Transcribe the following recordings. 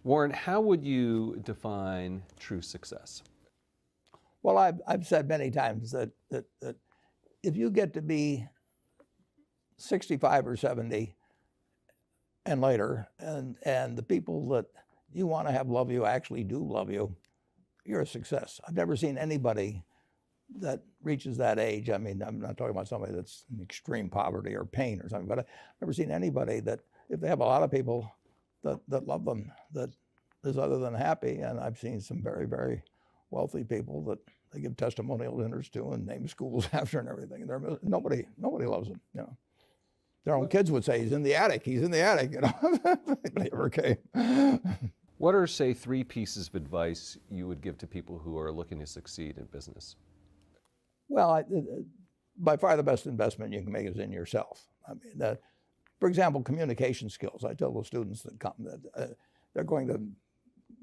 Warren, how would you define true success? Well, I've said many times that if you get to be 65 or 70 and later, and the people that you want to have love you actually do love you, you're a success. I've never seen anybody that reaches that age. I mean, I'm not talking about somebody that's in extreme poverty or pain or something, but I've never seen anybody that, if they have a lot of people that love them, that is other than happy. And I've seen some very, very wealthy people that they give testimonial dinners to and name schools after and everything. And nobody loves them, you know. Their own kids would say, he's in the attic, you know. Nobody ever came. What are, say, 3 pieces of advice you would give to people who are looking to succeed in business? Well, by far the best investment you can make is in yourself. I mean, for example, communication skills. I tell the students that come that they're going to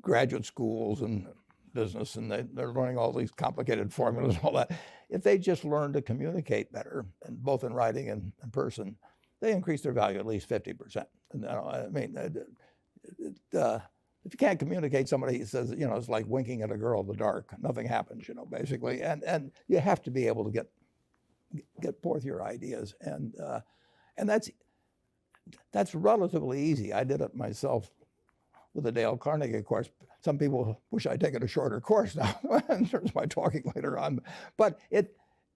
graduate schools and business, and they're learning all these complicated formulas and all that. If they just learn to communicate better, and both in writing and in person, they increase their value at least 50%. And, I mean, if you can't communicate, somebody says, you know, it's like winking at a girl in the dark. Nothing happens, you know, basically. And you have to be able to get forth your ideas, and that's relatively easy. I did it myself with the Dale Carnegie course. Some people wish I'd taken a shorter course now in terms of my talking later on. But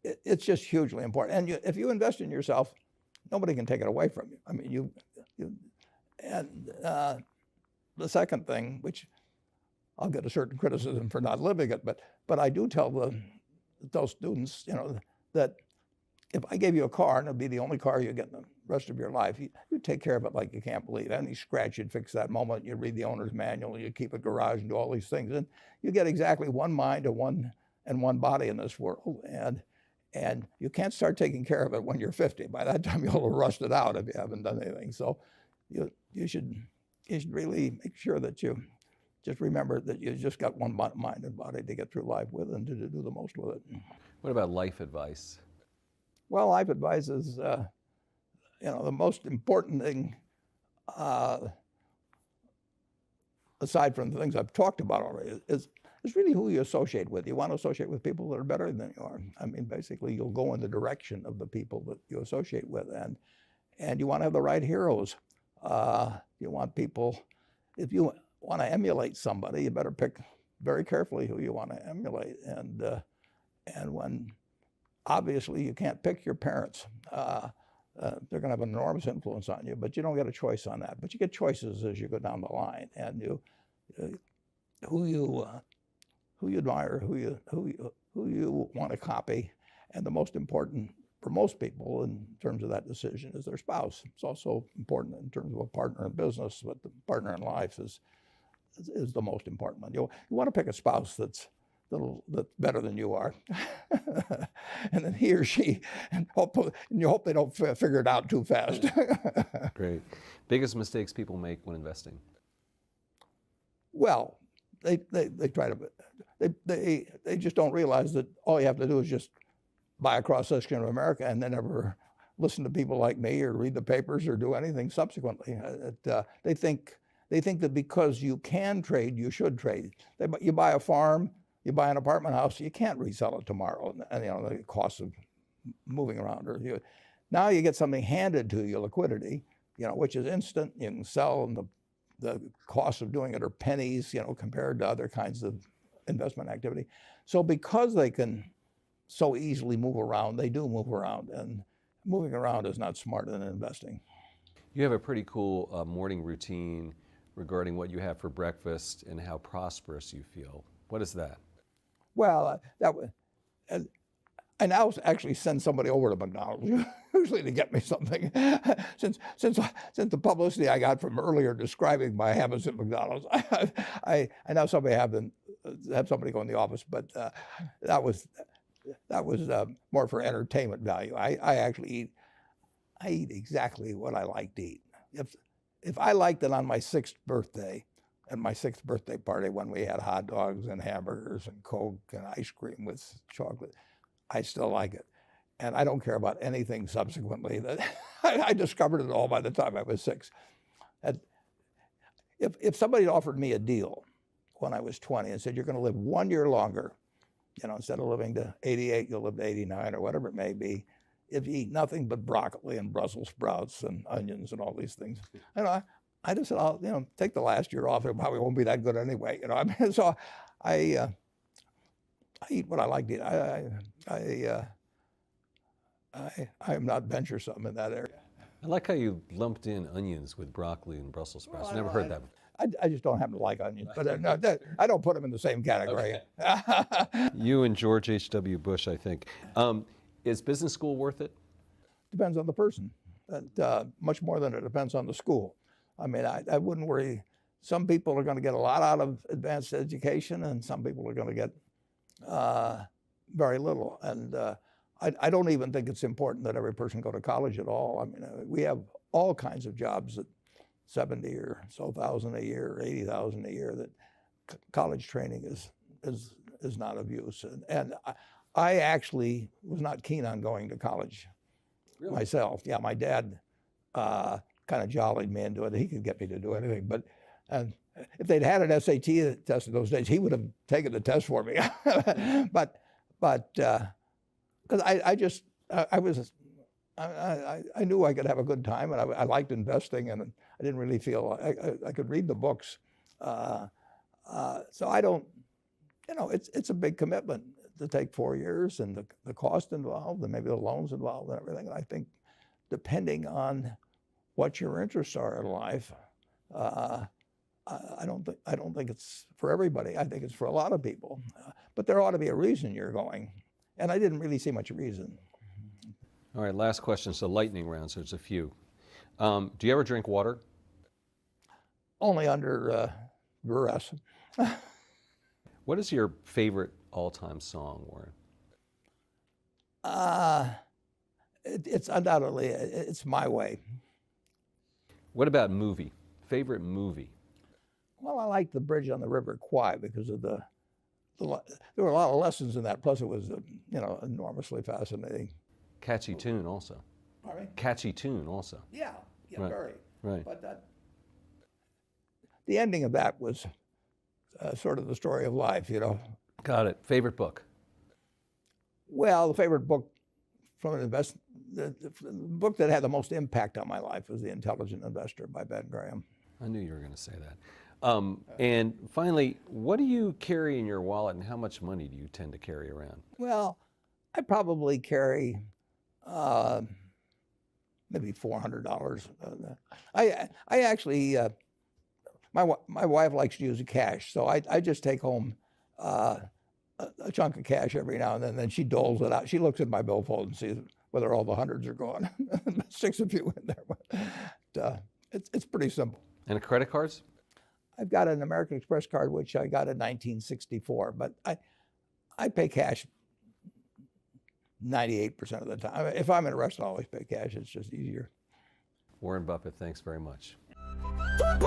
it's just hugely important. And if you invest in yourself, nobody can take it away from you. I mean, the second thing, which I'll get a certain criticism for not living it, but I do tell those students, you know, that if I gave you a car and it'd be the only car you get in the rest of your life, you take care of it like you can't believe. Any scratch, you'd fix that moment. You read the owner's manual. You keep a garage and do all these things, and you get exactly one mind and one body in this world. And you can't start taking care of it when you're 50. By that time, you'll have rusted out if you haven't done anything. So you should really make sure that you just remember that you just got one mind and body to get through life with and to do the most with it. What about life advice? Well, life advice is, you know, the most important thing, aside from the things I've talked about already, is really who you associate with. You want to associate with people that are better than you are. I mean, basically, you'll go in the direction of the people that you associate with, and you want to have the right heroes. You want people, if you want to emulate somebody, you better pick very carefully who you want to emulate. And when obviously you can't pick your parents, they're going to have an enormous influence on you, but you don't get a choice on that. But you get choices as you go down the line, and who you admire, who you want to copy, and the most important for most people in terms of that decision is their spouse. It's also important in terms of a partner in business, but the partner in life is the most important one. You want to pick a spouse that's better than you are, and then he or she, and you hope they don't figure it out too fast. Great. Biggest mistakes people make when investing? Well, they try to, they just don't realize that all you have to do is just buy a cross-section of America and then never listen to people like me or read the papers or do anything subsequently. They think that because you can trade, you should trade. You buy a farm, you buy an apartment house, you can't resell it tomorrow, and you know the cost of moving around. Now you get something handed to you, liquidity, you know, which is instant. You can sell, and the cost of doing it are pennies, you know, compared to other kinds of investment activity. So because they can so easily move around, they do move around, and moving around is not smarter than investing. You have a pretty cool morning routine regarding what you have for breakfast and how prosperous you feel. What is that? Well, I now actually send somebody over to McDonald's usually to get me something. Since the publicity I got from earlier describing my habits at McDonald's, I now have somebody go in the office, but that was more for entertainment value. I actually eat exactly what I like to eat. If I liked it on my 6th birthday, at my 6th birthday party when we had hot dogs and hamburgers and Coke and ice cream with chocolate, I still like it. And I don't care about anything subsequently. I discovered it all by the time I was 6. if somebody offered me a deal when I was 20 and said, you're going to live 1 year longer, you know, instead of living to 88, you'll live to 89 or whatever it may be, if you eat nothing but broccoli and Brussels sprouts and onions and all these things. You know, I just said, I'll, you know, take the last year off. It probably won't be that good anyway. You know, I mean, so I eat what I like to eat. I'm not venturesome in that area. I like how you lumped in onions with broccoli and Brussels sprouts. I've never heard that before. I just don't happen to like onions, but no, I don't put them in the same category. Okay. You and George H.W. Bush, I think. Is business school worth it? Depends on the person, much more than it depends on the school. I mean, I wouldn't worry. Some people are going to get a lot out of advanced education, and some people are going to get very little. And I don't even think it's important that every person go to college at all. I mean, we have all kinds of jobs at 70 or so thousand a year, 80,000 a year, that college training is not of use. And I actually was not keen on going to college myself. Yeah, my dad kind of jollied me into it. He could get me to do anything. But if they'd had an SAT test in those days, he would have taken the test for me. but because I knew I could have a good time, and I liked investing, and I didn't really feel I could read the books. So I don't, you know, it's a big commitment to take 4 years, and the cost involved, and maybe the loans involved, and everything. And I think, depending on what your interests are in life, I don't think it's for everybody. I think it's for a lot of people, but there ought to be a reason you're going, and I didn't really see much reason. All right, last question. So lightning round, so there's a few. Do you ever drink water? Only under duress. What is your favorite all-time song, Warren? It's undoubtedly, it's My Way. What about movie? Favorite movie? Well, I like The Bridge on the River Kwai because of there were a lot of lessons in that. Plus, it was, you know, enormously fascinating. Catchy tune also. Pardon me? Catchy tune also. Yeah, Right. very. Right. But the ending of that was sort of the story of life, you know. Got it. Favorite book? Well, the favorite book from an the book that had the most impact on my life was The Intelligent Investor by Ben Graham. I knew you were going to say that. And finally, what do you carry in your wallet, and how much money do you tend to carry around? Well, I probably carry maybe $400. I actually, my wife likes to use cash, so I just take home a chunk of cash every now and then she doles it out. She looks at my billfold and sees whether all the hundreds are gone. Sticks a few in there, but it's pretty simple. And credit cards? I've got an American Express card, which I got in 1964, but I pay cash 98% of the time. If I'm in a restaurant, I always pay cash. It's just easier. Warren Buffett, thanks very much. Don't